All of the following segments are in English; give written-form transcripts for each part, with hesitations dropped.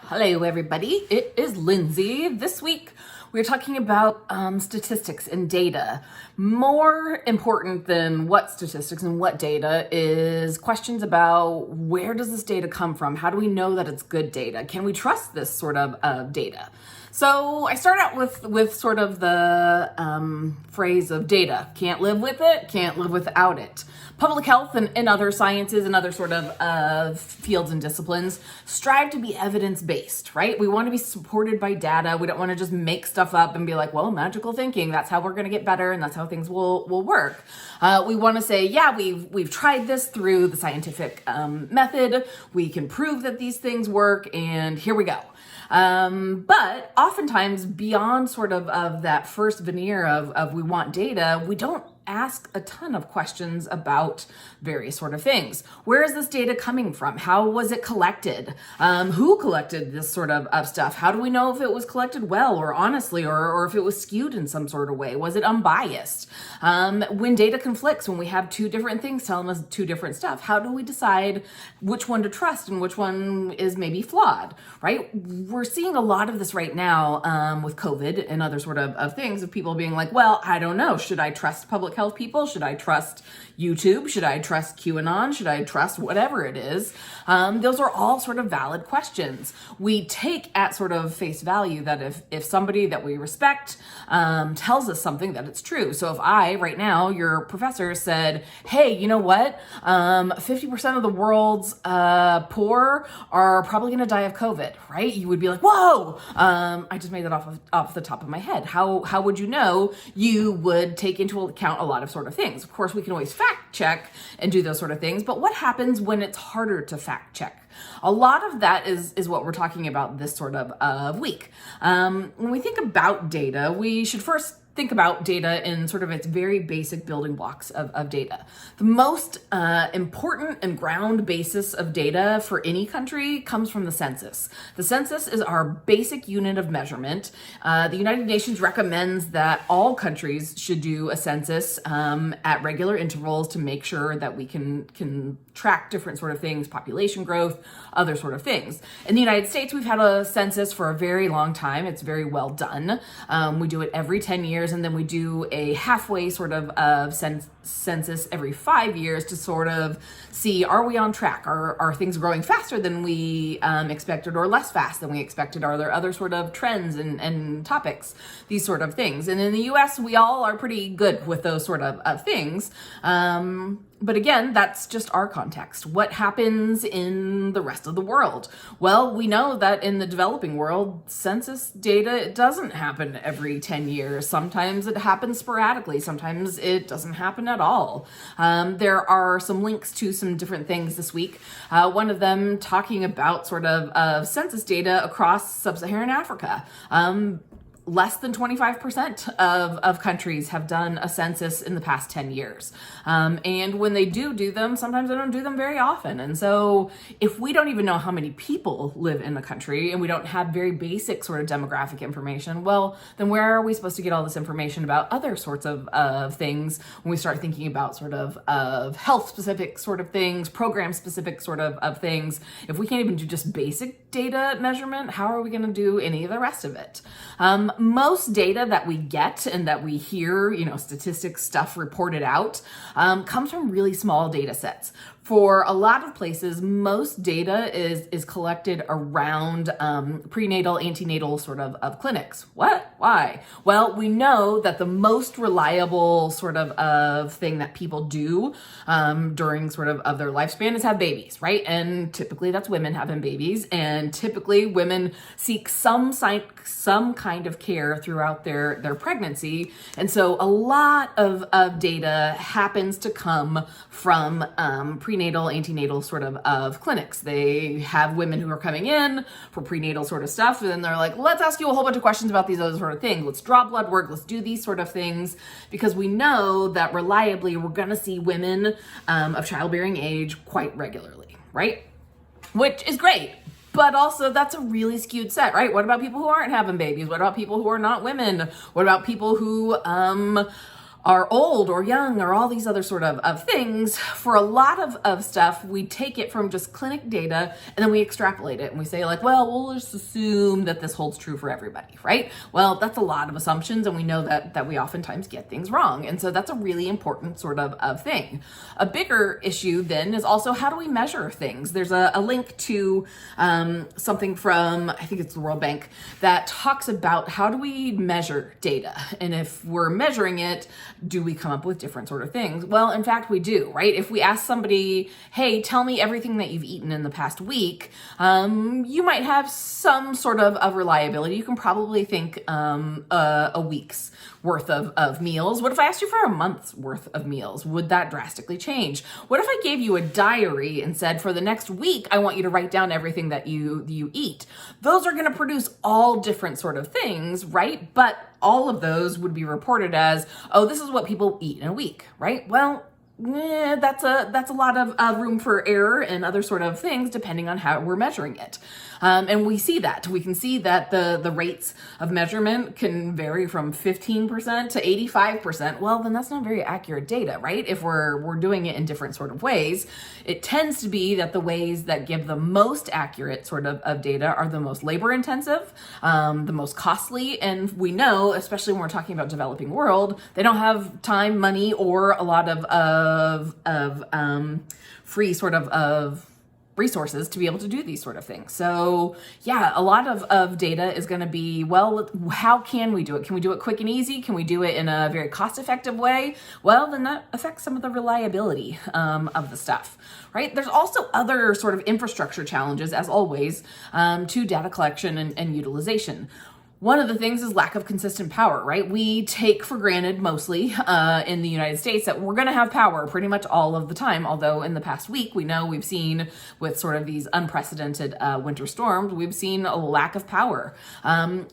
Hello, everybody. It is Lindsay. This week, we're talking about statistics and data. More important than what statistics and what data is questions about where does this data come from? How do we know that it's good data? Can we trust this sort of data? So I start out with sort of the phrase of data. Can't live with it, can't live without it. Public health and other sciences and other sort of fields and disciplines strive to be evidence-based, right? We want to be supported by data. We don't want to just make stuff up and be like, well, magical thinking, that's how we're going to get better and that's how things will work. We want to say, yeah, we've tried this through the scientific method. We can prove that these things work and here we go. But oftentimes beyond sort of that first veneer of we want data, we don't ask a ton of questions about various sort of things. Where is this data coming from? How was it collected? Who collected this sort of stuff? How do we know if it was collected well or honestly, or if it was skewed in some sort of way? Was it unbiased? When data conflicts, when we have two different things telling us two different stuff, how do we decide which one to trust and which one is maybe flawed, right? We're seeing a lot of this right now with COVID and other sort of things of people being like, well, I don't know. Should I trust public health people? Should I trust YouTube? Should I trust QAnon? Should I trust whatever it is? Those are all sort of valid questions. We take at sort of face value that if somebody that we respect tells us something, that it's true. So if I, right now, your professor said, hey, you know what? 50% of the world's poor are probably going to die of COVID, right? You would be like, whoa! I just made that off the top of my head. How would you know? You would take into account a lot of sort of things. Of course, we can always fact check and do those sort of things, but what happens when it's harder to fact check? A lot of that is what we're talking about this sort of week. When we think about data, we should first think about data in sort of its very basic building blocks of data. The most important and ground basis of data for any country comes from the census. The census is our basic unit of measurement. The United Nations recommends that all countries should do a census at regular intervals to make sure that we can track different sort of things, population growth, other sort of things. In the United States, we've had a census for a very long time. It's very well done. We do it every 10 years, and then we do a halfway sort of census every 5 years to sort of see, are we on track? Are things growing faster than we expected or less fast than we expected? Are there other sort of trends and topics, these sort of things? And in the US, we all are pretty good with those sort of things. But again, that's just our context. What happens in the rest of the world? Well, we know that in the developing world, census data doesn't happen every 10 years. Sometimes it happens sporadically. Sometimes it doesn't happen at all. There are some links to some different things this week. One of them talking about sort of census data across sub-Saharan Africa. Less than 25% of countries have done a census in the past 10 years. And when they do them, sometimes they don't do them very often. And so if we don't even know how many people live in the country and we don't have very basic sort of demographic information, well, then where are we supposed to get all this information about other sorts of things when we start thinking about sort of health specific sort of things, program specific sort of things? If we can't even do just basic data measurement, how are we going to do any of the rest of it? Most data that we get and that we hear, statistics stuff reported out, comes from really small data sets. For a lot of places, most data is collected around prenatal, antenatal sort of clinics. What? Why? Well, we know that the most reliable sort of thing that people do during sort of their lifespan is have babies, right? And typically that's women having babies, and typically women seek some kind of care throughout their pregnancy. And so a lot of data happens to come from prenatal, antenatal sort of clinics. They have women who are coming in for prenatal sort of stuff, and then they're like, let's ask you a whole bunch of questions about these other sort of things. Let's draw blood work. Let's do these sort of things, because we know that reliably we're going to see women of childbearing age quite regularly, right? Which is great. But also that's a really skewed set, right? What about people who aren't having babies? What about people who are not women? What about people who are old or young or all these other sort of things. For a lot of stuff, we take it from just clinic data and then we extrapolate it and we say like, well, we'll just assume that this holds true for everybody, right? Well, that's a lot of assumptions, and we know that we oftentimes get things wrong. And so that's a really important sort of thing. A bigger issue then is also, how do we measure things? There's a link to something from, I think it's the World Bank, that talks about how do we measure data? And if we're measuring it, do we come up with different sort of things? Well, in fact, we do, right? If we ask somebody, hey, tell me everything that you've eaten in the past week, you might have some sort of reliability. You can probably think a week's worth of meals. What if I asked you for a month's worth of meals? Would that drastically change? What if I gave you a diary and said, for the next week, I want you to write down everything that you eat? Those are going to produce all different sort of things, right? But all of those would be reported as, oh, this is what people eat in a week, right? Well, that's a lot of room for error and other sort of things depending on how we're measuring it. And we see that. We can see that the rates of measurement can vary from 15% to 85%. Well, then that's not very accurate data, right? If we're doing it in different sort of ways, it tends to be that the ways that give the most accurate sort of data are the most labor intensive, the most costly. And we know, especially when we're talking about developing world, they don't have time, money, or a lot of free sort of resources to be able to do these sort of things. So yeah, a lot of data is going to be, well, how can we do it? Can we do it quick and easy? Can we do it in a very cost-effective way? Well, then that affects some of the reliability of the stuff, right? There's also other sort of infrastructure challenges, as always, to data collection and utilization. One of the things is lack of consistent power, right? We take for granted mostly in the United States that we're going to have power pretty much all of the time. Although in the past week, we know we've seen with sort of these unprecedented winter storms, we've seen a lack of power.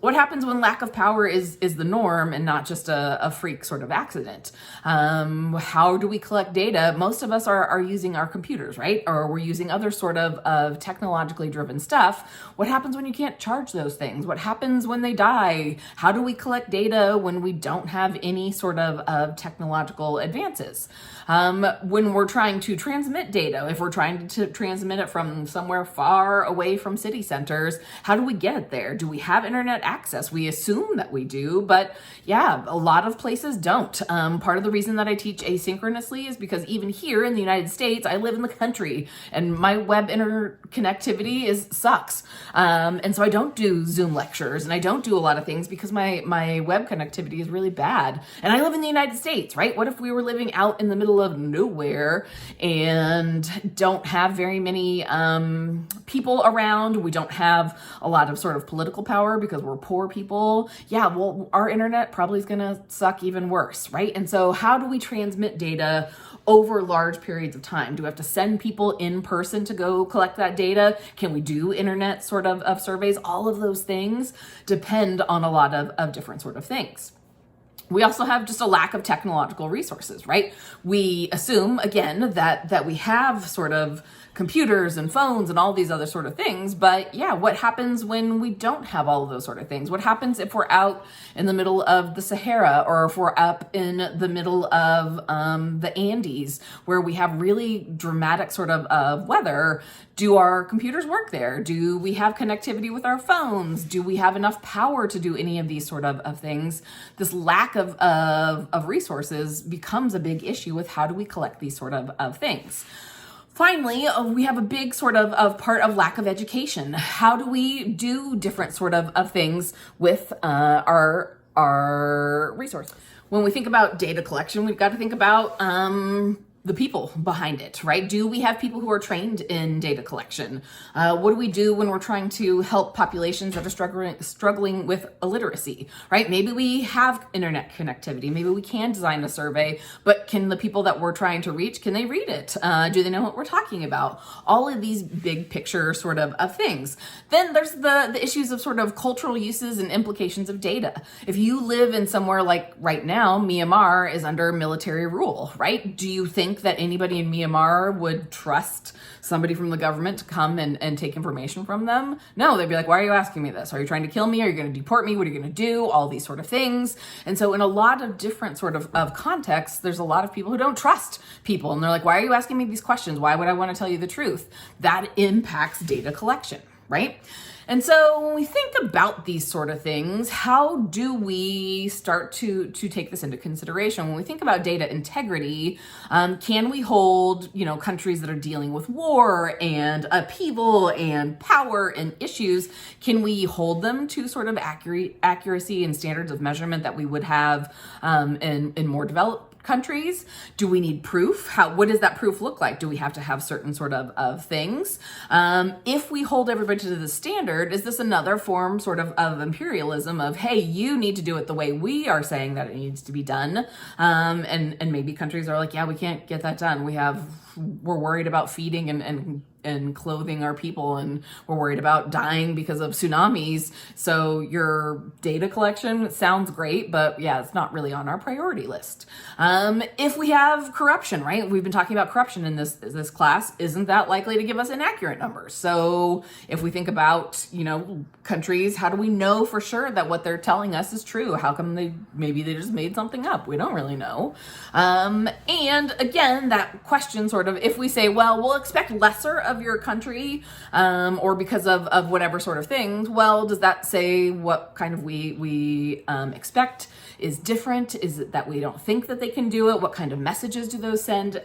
What happens when lack of power is the norm and not just a freak sort of accident? How do we collect data? Most of us are using our computers, right? Or we're using other sort of technologically driven stuff. What happens when you can't charge those things? What happens when they die? How do we collect data when we don't have any sort of technological advances? When we're trying to transmit data, if we're trying to transmit it from somewhere far away from city centers, how do we get it there? Do we have internet access? We assume that we do, but yeah, a lot of places don't. Part of the reason that I teach asynchronously is because even here in the United States, I live in the country and my web interconnectivity sucks. And so I don't do Zoom lectures and I don't do a lot of things because my web connectivity is really bad. And I live in the United States, right? What if we were living out in the middle of nowhere and don't have very many people around? We don't have a lot of sort of political power because we're poor people. Yeah, well, our internet probably is going to suck even worse, right? And so how do we transmit data over large periods of time? Do we have to send people in person to go collect that data? Can we do internet sort of surveys? All of those things depend on a lot of different sort of things. We also have just a lack of technological resources, right? We assume, again, that we have sort of computers and phones and all these other sort of things. But yeah, what happens when we don't have all of those sort of things? What happens if we're out in the middle of the Sahara, or if we're up in the middle of the Andes, where we have really dramatic sort of weather? Do our computers work there? Do we have connectivity with our phones? Do we have enough power to do any of these sort of things? This lack of resources becomes a big issue with how do we collect these sort of things. Finally, we have a big sort of part of lack of education. How do we do different sort of things with our resources? When we think about data collection, we've got to think about the people behind it, right? Do we have people who are trained in data collection? What do we do when we're trying to help populations that are struggling with illiteracy, right? Maybe we have internet connectivity. Maybe we can design a survey, but can the people that we're trying to reach, can they read it? Do they know what we're talking about? All of these big picture sort of things. Then there's the issues of sort of cultural uses and implications of data. If you live in somewhere like right now, Myanmar is under military rule, right? Do you think think that anybody in Myanmar would trust somebody from the government to come and take information from them. No, they'd be like, why are you asking me this? Are you trying to kill me? Are you going to deport me? What are you going to do? All these sort of things. And so in a lot of different sort of contexts, there's a lot of people who don't trust people. And they're like, why are you asking me these questions? Why would I want to tell you the truth? That impacts data collection, right? And so when we think about these sort of things, how do we start to take this into consideration? When we think about data integrity, can we hold, countries that are dealing with war and upheaval and power and issues, can we hold them to sort of accuracy and standards of measurement that we would have in more developed countries? Do we need proof? What does that proof look like? Do we have to have certain sort of things? If we hold everybody to the standard, is this another form sort of imperialism of, hey, you need to do it the way we are saying that it needs to be done? And maybe countries are like, yeah, we can't get that done. We're worried about feeding and clothing our people, and we're worried about dying because of tsunamis. So your data collection sounds great, but yeah, it's not really on our priority list. If we have corruption, right? We've been talking about corruption in this class. Isn't that likely to give us inaccurate numbers? So if we think about, countries, how do we know for sure that what they're telling us is true? How come maybe they just made something up? We don't really know. And again, that question sort of, if we say, well, we'll expect lesser of your country, or because of whatever sort of things, well, does that say what kind of we expect is different? Is it that we don't think that they can do it? What kind of messages do those send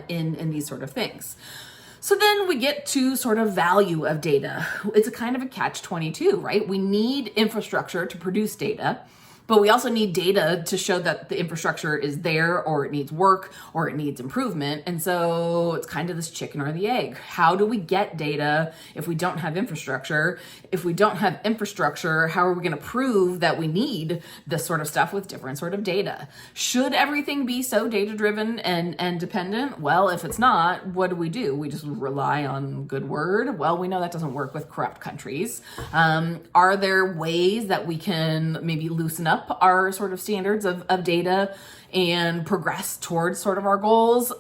in these sort of things? So then we get to sort of value of data. It's a kind of a catch-22, right? We need infrastructure to produce data, but we also need data to show that the infrastructure is there, or it needs work, or it needs improvement. And so it's kind of this chicken or the egg. How do we get data if we don't have infrastructure? If we don't have infrastructure, how are we going to prove that we need this sort of stuff with different sort of data? Should everything be so data-driven and dependent? Well, if it's not, what do? We just rely on good word? Well, we know that doesn't work with corrupt countries. Are there ways that we can maybe loosen up our sort of standards of data and progress towards sort of our goals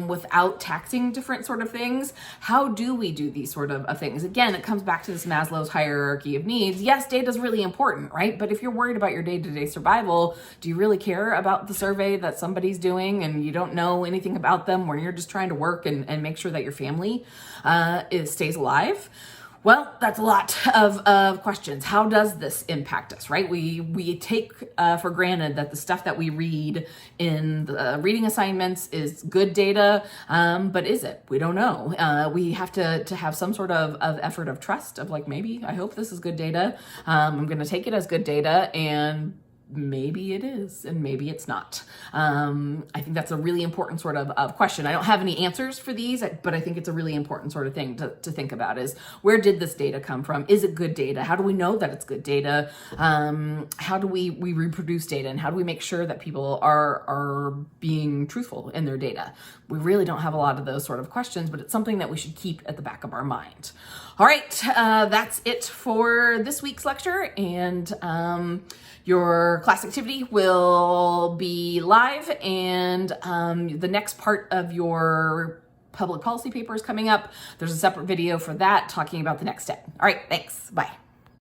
without taxing different sort of things? How do we do these sort of things? Again, it comes back to this Maslow's hierarchy of needs. Yes, data is really important, right? But if you're worried about your day-to-day survival, do you really care about the survey that somebody's doing and you don't know anything about them, where you're just trying to work and make sure that your family stays alive? Well, that's a lot of questions. How does this impact us, right? We take for granted that the stuff that we read in the reading assignments is good data, but is it? We don't know. We have to have some sort of effort of trust of like, maybe, I hope this is good data. I'm going to take it as good data, and maybe it is, and maybe it's not. I think that's a really important sort of question. I don't have any answers for these, but I think it's a really important sort of thing to think about is, where did this data come from? Is it good data? How do we know that it's good data? How do we reproduce data? And how do we make sure that people are being truthful in their data? We really don't have a lot of those sort of questions, but it's something that we should keep at the back of our mind. All right, that's it for this week's lecture, and your class activity will be live, and the next part of your public policy paper is coming up. There's a separate video for that talking about the next step. All right, thanks. Bye.